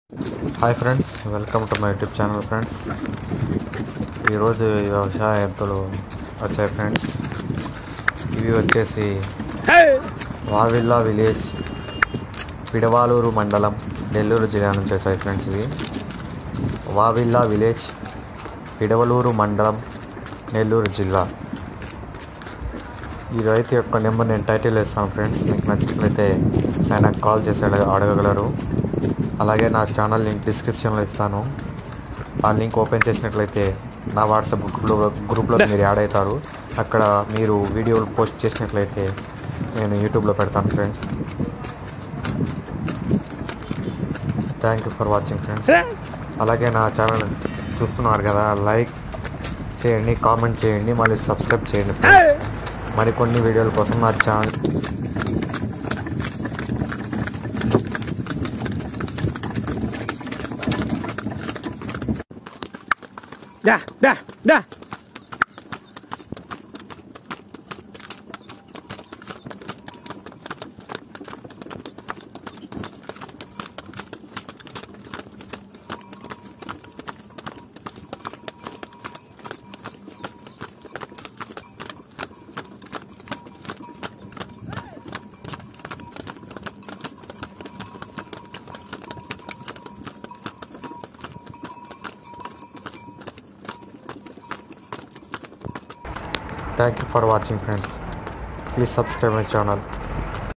Hi friends, welcome to my YouTube channel friends. ఈరోజు వ్యవసాయ ఎద్దులు వచ్చాయి ఫ్రెండ్స్. ఇవి వచ్చేసి వావిల్లా విలేజ్, పిడవాలూరు మండలం, నెల్లూరు జిల్లా నుంచి వచ్చాయి ఫ్రెండ్స్. ఇవి వావిల్లా విలేజ్, పిడవలూరు మండలం, నెల్లూరు జిల్లా. ఈ రైతు యొక్క నెంబర్ నేను టైటిల్ వేస్తాను ఫ్రెండ్స్. మీకు నచ్చినట్లయితే ఆయనకు కాల్ చేసి అడగగలరు. అలాగే నా ఛానల్ లింక్ డిస్క్రిప్షన్లో ఇస్తాను. ఆ లింక్ ఓపెన్ చేసినట్లయితే నా వాట్సాప్ గ్రూప్లో మీరు యాడ్ అవుతారు. అక్కడ మీరు వీడియోలు పోస్ట్ చేసినట్లయితే నేను యూట్యూబ్లో పెడతాను friends. Thank you for watching friends. అలాగే నా ఛానల్ చూస్తున్నారు కదా, లైక్ చేయండి, కామెంట్ చేయండి, మళ్ళీ సబ్స్క్రైబ్ చేయండి ఫ్రెండ్స్. మరికొన్ని వీడియోల కోసం నా channel Da. Thank you for watching friends. Please subscribe my channel.